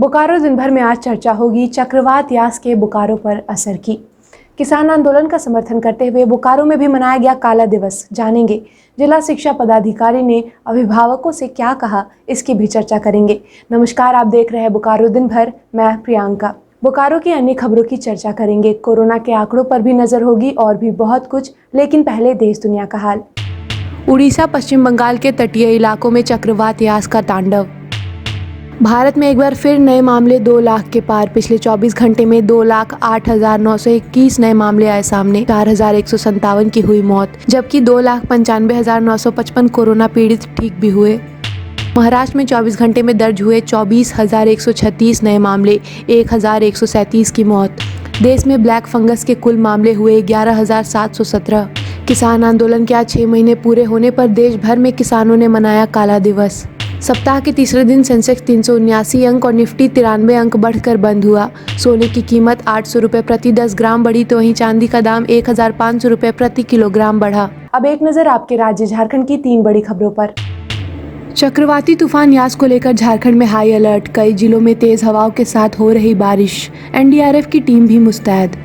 बोकारो दिन भर में आज चर्चा होगी चक्रवात यास के बोकारो पर असर की। किसान आंदोलन का समर्थन करते हुए बोकारो में भी मनाया गया काला दिवस। जानेंगे जिला शिक्षा पदाधिकारी ने अभिभावकों से क्या कहा, इसकी भी चर्चा करेंगे। नमस्कार, आप देख रहे हैं बोकारो दिन भर, मैं प्रियंका। बोकारो की अन्य खबरों की चर्चा करेंगे, कोरोना के आंकड़ों पर भी नजर होगी और भी बहुत कुछ। लेकिन पहले देश दुनिया का हाल। उड़ीसा पश्चिम बंगाल के तटीय इलाकों में चक्रवात यास का तांडव। भारत में एक बार फिर नए मामले 2 लाख के पार। पिछले 24 घंटे में 2,08,921 नए मामले आए सामने। 4,157 की हुई मौत, जबकि 2,95,955 कोरोना पीड़ित ठीक भी हुए। महाराष्ट्र में 24 घंटे में दर्ज हुए 24,136 नए मामले, 1,137 की मौत। देश में ब्लैक फंगस के कुल मामले हुए 11,717। किसान आंदोलन के आज 6 महीने पूरे होने पर देश भर में किसानों ने मनाया काला दिवस। सप्ताह के तीसरे दिन सेंसेक्स 379 अंक और निफ्टी 93 अंक बढ़कर बंद हुआ। सोने की कीमत 800 रुपये प्रति 10 ग्राम बढ़ी, तो वहीं चांदी का दाम 1,500 रुपये प्रति किलोग्राम बढ़ा। अब एक नजर आपके राज्य झारखंड की 3 बड़ी खबरों पर। चक्रवाती तूफान यास को लेकर झारखंड में हाई अलर्ट। कई जिलों में तेज हवाओं के साथ हो रही बारिश। एनडीआरएफ की टीम भी मुस्तैद।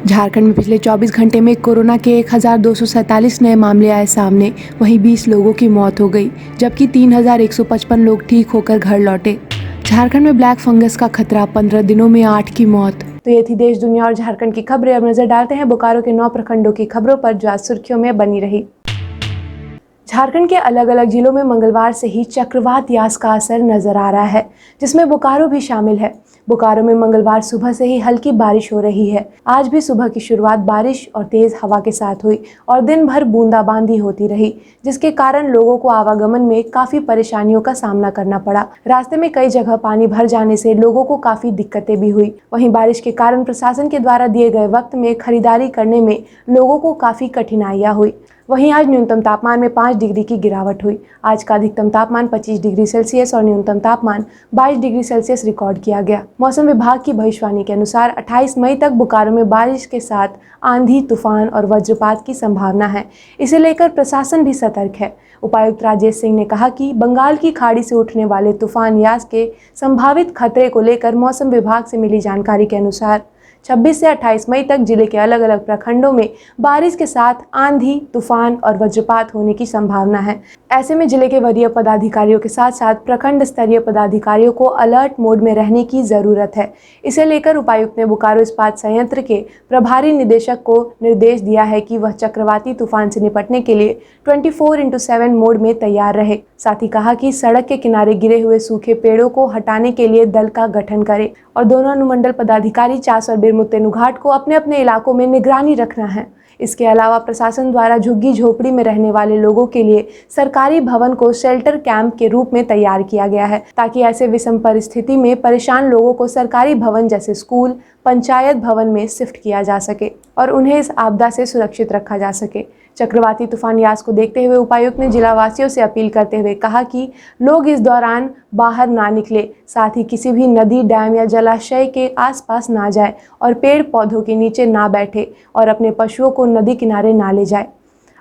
झारखंड में पिछले 24 घंटे में कोरोना के 1,247 नए मामले आए सामने। वहीं 20 लोगों की मौत हो गई, जबकि 3,155 लोग ठीक होकर घर लौटे। झारखंड में ब्लैक फंगस का खतरा, 15 दिनों में 8 की मौत। तो ये थी देश दुनिया और झारखंड की खबरें। अब नजर डालते हैं बोकारो के 9 प्रखंडों की खबरों पर, जो आज सुर्खियों में बनी रही। झारखंड के अलग अलग जिलों में मंगलवार से ही चक्रवात यास का असर नजर आ रहा है, जिसमें बोकारो भी शामिल है। बोकारो में मंगलवार सुबह से ही हल्की बारिश हो रही है। आज भी सुबह की शुरुआत बारिश और तेज हवा के साथ हुई और दिन भर बूंदाबांदी होती रही, जिसके कारण लोगों को आवागमन में काफी परेशानियों का सामना करना पड़ा। रास्ते में कई जगह पानी भर जाने से लोगों को काफी दिक्कतें भी हुई। वहीं बारिश के कारण प्रशासन के द्वारा दिए गए वक्त में खरीदारी करने में लोगों को काफी कठिनाइयां हुई। वहीं आज न्यूनतम तापमान में 5 डिग्री की गिरावट हुई। आज का अधिकतम तापमान 25 डिग्री सेल्सियस और न्यूनतम तापमान 22 डिग्री सेल्सियस रिकॉर्ड किया गया। मौसम विभाग की भविष्यवाणी के अनुसार 28 मई तक बोकारो में बारिश के साथ आंधी, तूफान और वज्रपात की संभावना है। इसे लेकर प्रशासन भी सतर्क है। उपायुक्त राजेश सिंह ने कहा कि बंगाल की खाड़ी से उठने वाले तूफान यास के संभावित खतरे को लेकर मौसम विभाग से मिली जानकारी के अनुसार 26 से 28 मई तक जिले के अलग अलग प्रखंडों में बारिश के साथ आंधी, तूफान और वज्रपात होने की संभावना है। ऐसे में जिले के वरीय पदाधिकारियों के साथ साथ प्रखंड स्तरीय पदाधिकारियों को अलर्ट मोड में रहने की जरूरत है। इसे लेकर उपायुक्त ने बोकारो इस्पात संयंत्र के प्रभारी निदेशक को निर्देश दिया है कि वह चक्रवाती तूफान से निपटने के लिए 24/7 मोड में तैयार रहे। साथ ही कहा कि सड़क के किनारे गिरे हुए सूखे पेड़ों को हटाने के लिए दल का गठन करे और दोनों अनुमंडल पदाधिकारी चास और बिरमुतेनु घाट को अपने अपने इलाकों में निगरानी रखना है। इसके अलावा प्रशासन द्वारा झुग्गी झोपड़ी में रहने वाले लोगों के लिए सरकारी भवन को शेल्टर कैंप के रूप में तैयार किया गया है, ताकि ऐसे विषम परिस्थिति में परेशान लोगों को सरकारी भवन जैसे स्कूल, पंचायत भवन में शिफ्ट किया जा सके और उन्हें इस आपदा से सुरक्षित रखा जा सके। चक्रवाती तूफान यास को देखते हुए उपायुक्त ने जिला वासियों से अपील करते हुए कहा कि लोग इस दौरान बाहर ना निकले, साथ ही किसी भी नदी, डैम या जलाशय के आसपास ना जाए और पेड़ पौधों के नीचे ना बैठे और अपने पशुओं को नदी किनारे ना ले जाए।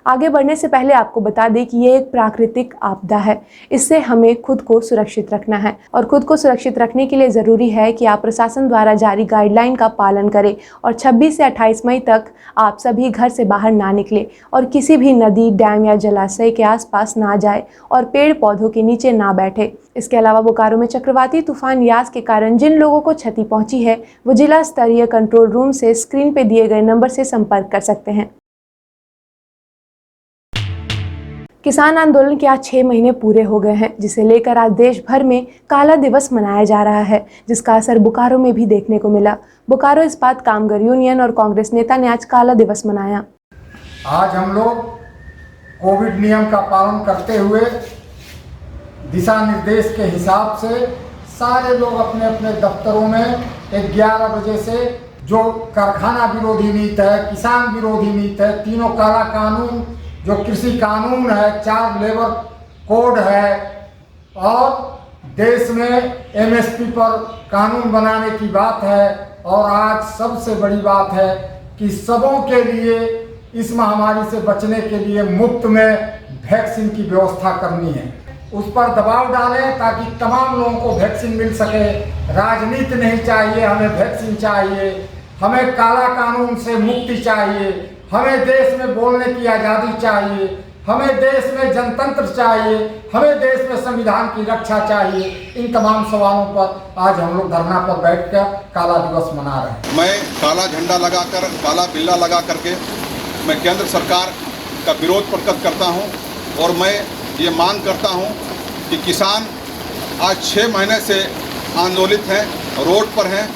आगे बढ़ने से पहले आपको बता दें कि ये एक प्राकृतिक आपदा है। इससे हमें खुद को सुरक्षित रखना है और खुद को सुरक्षित रखने के लिए ज़रूरी है कि आप प्रशासन द्वारा जारी गाइडलाइन का पालन करें और 26 से 28 मई तक आप सभी घर से बाहर ना निकलें और किसी भी नदी, डैम या जलाशय के आसपास ना जाए और पेड़ पौधों के नीचे ना बैठे। इसके अलावा बोकारो में चक्रवाती तूफान यास के कारण जिन लोगों को क्षति पहुंची है, वो जिला स्तरीय कंट्रोल रूम से स्क्रीन पर दिए गए नंबर से संपर्क कर सकते हैं। किसान आंदोलन के आज 6 महीने पूरे हो गए हैं, जिसे लेकर आज देश भर में काला दिवस मनाया जा रहा है, जिसका असर बोकारो में भी देखने को मिला। बोकारो इस्पात कामगार यूनियन और कांग्रेस नेता ने आज काला दिवस मनाया। आज हम लोग कोविड नियम का पालन करते हुए दिशा निर्देश के हिसाब से सारे लोग अपने अपने दफ्तरों में 11 बजे से जो कारखाना विरोधी नीति है, किसान विरोधी नीति है, तीनों काला कानून, जो कृषि कानून है, 4 लेबर कोड है और देश में एमएसपी पर कानून बनाने की बात है। और आज सबसे बड़ी बात है कि सबों के लिए इस महामारी से बचने के लिए मुफ्त में वैक्सीन की व्यवस्था करनी है। उस पर दबाव डालें ताकि तमाम लोगों को वैक्सीन मिल सके। राजनीति नहीं चाहिए, हमें वैक्सीन चाहिए। हमें काला कानून से मुक्ति चाहिए। हमें देश में बोलने की आज़ादी चाहिए। हमें देश में जनतंत्र चाहिए। हमें देश में संविधान की रक्षा चाहिए। इन तमाम सवालों पर आज हम लोग धरना पर बैठकर काला दिवस मना रहे हैं। मैं काला झंडा लगाकर, काला बिल्ला लगा करके मैं केंद्र सरकार का विरोध प्रकट करता हूं और मैं ये मांग करता हूं कि किसान आज 6 महीने से आंदोलित हैं, रोड पर हैं।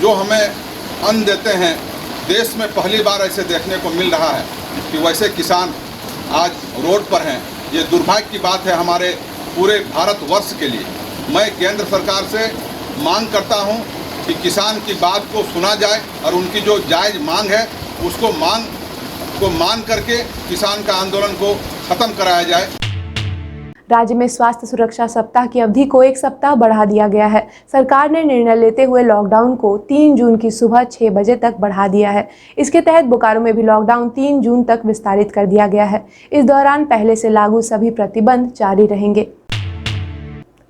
जो हमें अन्न देते हैं, देश में पहली बार ऐसे देखने को मिल रहा है कि वैसे किसान आज रोड पर हैं। ये दुर्भाग्य की बात है हमारे पूरे भारतवर्ष के लिए। मैं केंद्र सरकार से मांग करता हूं कि किसान की बात को सुना जाए और उनकी जो जायज़ मांग है उसको मान करके किसान का आंदोलन को ख़त्म कराया जाए। राज्य में स्वास्थ्य सुरक्षा सप्ताह की अवधि को 1 सप्ताह बढ़ा दिया गया है। सरकार ने निर्णय लेते हुए लॉकडाउन को 3 जून की सुबह 6 बजे तक बढ़ा दिया है। इसके तहत बोकारो में भी लॉकडाउन 3 जून तक विस्तारित कर दिया गया है। इस दौरान पहले से लागू सभी प्रतिबंध जारी रहेंगे।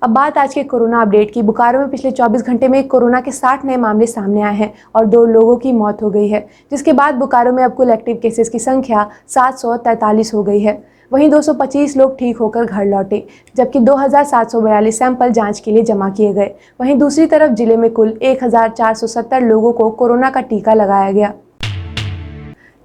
अब बात आज के कोरोना अपडेट की। बोकारो में पिछले 24 घंटे में कोरोना के 60 नए मामले सामने आए हैं और 2 लोगों की मौत हो गई है, जिसके बाद बोकारो में अब कुल एक्टिव केसेस की संख्या 743 हो गई है। वहीं 225 लोग ठीक होकर घर लौटे, जबकि 2742 सैंपल जांच के लिए जमा किए गए। वहीं दूसरी तरफ जिले में कुल 1470 लोगों को कोरोना का टीका लगाया गया।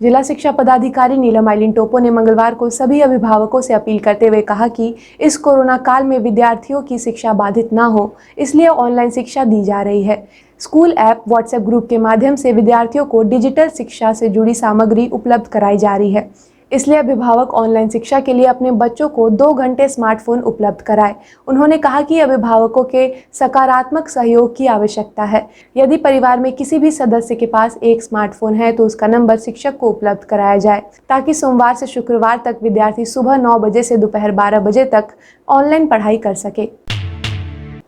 जिला शिक्षा पदाधिकारी नीलम आइलिन टोपो ने मंगलवार को सभी अभिभावकों से अपील करते हुए कहा कि इस कोरोना काल में विद्यार्थियों की शिक्षा बाधित न हो, इसलिए ऑनलाइन शिक्षा दी जा रही है। स्कूल ऐप, व्हाट्सएप ग्रुप के माध्यम से विद्यार्थियों को डिजिटल शिक्षा से जुड़ी सामग्री उपलब्ध कराई जा रही है। इसलिए अभिभावक ऑनलाइन शिक्षा के लिए अपने बच्चों को 2 घंटे स्मार्टफोन उपलब्ध कराएं। उन्होंने कहा कि अभिभावकों के सकारात्मक सहयोग की आवश्यकता है। यदि परिवार में किसी भी सदस्य के पास एक स्मार्टफोन है तो उसका नंबर शिक्षक को उपलब्ध कराया जाए, ताकि सोमवार से शुक्रवार तक विद्यार्थी सुबह 9 बजे से दोपहर 12 बजे तक ऑनलाइन पढ़ाई कर सके।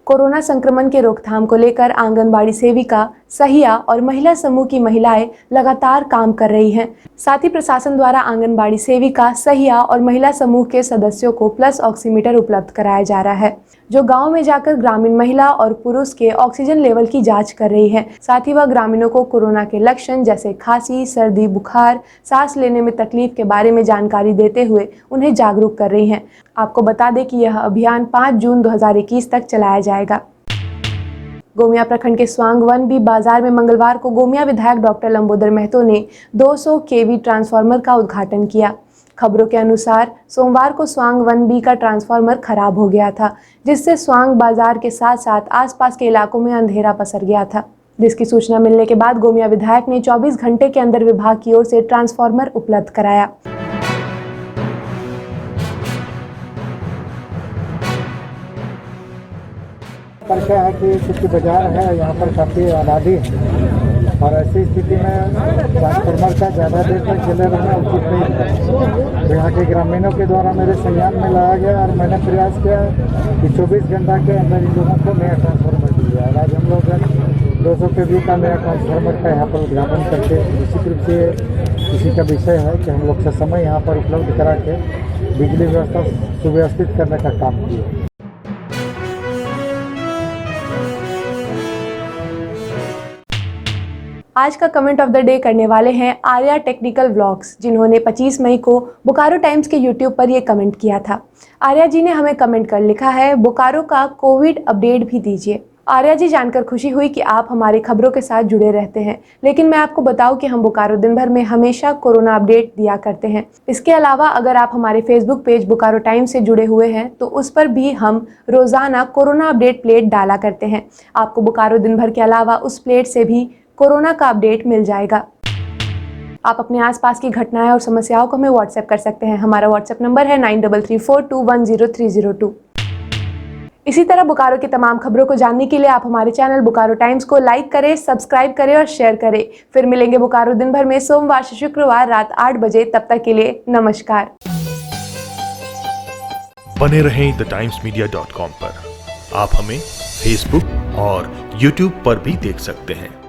कोरोना संक्रमण के रोकथाम को लेकर आंगनबाड़ी सेविका, सहिया और महिला समूह की महिलाएं लगातार काम कर रही हैं। साथ ही प्रशासन द्वारा आंगनबाड़ी सेविका, सहिया और महिला समूह के सदस्यों को प्लस ऑक्सीमीटर उपलब्ध कराया जा रहा है, जो गांव में जाकर ग्रामीण महिला और पुरुष के ऑक्सीजन लेवल की जांच कर रही है। साथ ही वह ग्रामीणों को कोरोना के लक्षण जैसे खांसी, सर्दी, बुखार, सांस लेने में तकलीफ के बारे में जानकारी देते हुए उन्हें जागरूक कर रही हैं। आपको बता दें कि यह अभियान 5 जून 2021 तक चलाया जाएगा। गोमिया प्रखंड के स्वांग 1B बाजार में मंगलवार को गोमिया विधायक डॉक्टर लंबोदर महतो ने 200 kV ट्रांसफार्मर का उद्घाटन किया। खबरों के अनुसार सोमवार को स्वांग 1B का ट्रांसफार्मर खराब हो गया था, जिससे स्वांग बाजार के साथ साथ आसपास के इलाकों में अंधेरा पसर गया था, जिसकी सूचना मिलने के बाद गोमिया विधायक ने 24 घंटे के अंदर विभाग की ओर से ट्रांसफार्मर उपलब्ध कराया। पर क्या है कि क्योंकि बाजार है, यहाँ पर काफ़ी आबादी है और ऐसी स्थिति में ट्रांसफार्मर का ज़्यादा देर तक चले रहना उचित नहीं है। तो यहाँ के ग्रामीणों के द्वारा मेरे संज्ञान में लाया गया और मैंने प्रयास किया कि 24 घंटा के अंदर इन लोगों को नया ट्रांसफार्मर दिया है। आज हम लोग 200 kV का नया ट्रांसफार्मर का यहाँ पर उद्घाटन करके निश्चित रूप से किसी का विषय है कि हम लोग समय यहाँ पर उपलब्ध करा के बिजली व्यवस्था सुव्यवस्थित करने का काम किया। आज का कमेंट ऑफ द डे करने वाले हैं आर्या टेक्निकल व्लॉग्स, जिन्होंने 25 मई को बोकारो टाइम्स के यूट्यूब पर ये कमेंट किया था। आर्या जी ने हमें कमेंट कर लिखा है, बोकारो का कोविड अपडेट भी दीजिए। आर्या जी, जानकर खुशी हुई कि आप हमारी खबरों के साथ जुड़े रहते हैं, लेकिन मैं आपको बताऊं कि हम बोकारो दिन भर में हमेशा कोरोना अपडेट दिया करते हैं। इसके अलावा अगर आप हमारे फेसबुक पेज बोकारो टाइम्स से जुड़े हुए हैं तो उस पर भी हम रोजाना कोरोना अपडेट प्लेट डाला करते हैं। आपको बोकारो दिन भर के अलावा उस प्लेट से भी कोरोना का अपडेट मिल जाएगा। आप अपने आसपास की घटनाएं और समस्याओं को हमें व्हाट्सएप कर सकते हैं। हमारा व्हाट्सएप नंबर है 9334210302। इसी तरह बोकारो की तमाम खबरों को जानने के लिए आप हमारे चैनल बोकारो टाइम्स को लाइक करें, सब्सक्राइब करें और शेयर करें। फिर मिलेंगे बोकारो दिन भर में सोमवार से शुक्रवार रात 8 बजे। तब तक के लिए नमस्कार। बने रहें thetimesmedia.com पर। आप हमें फेसबुक और यूट्यूब पर भी देख सकते हैं।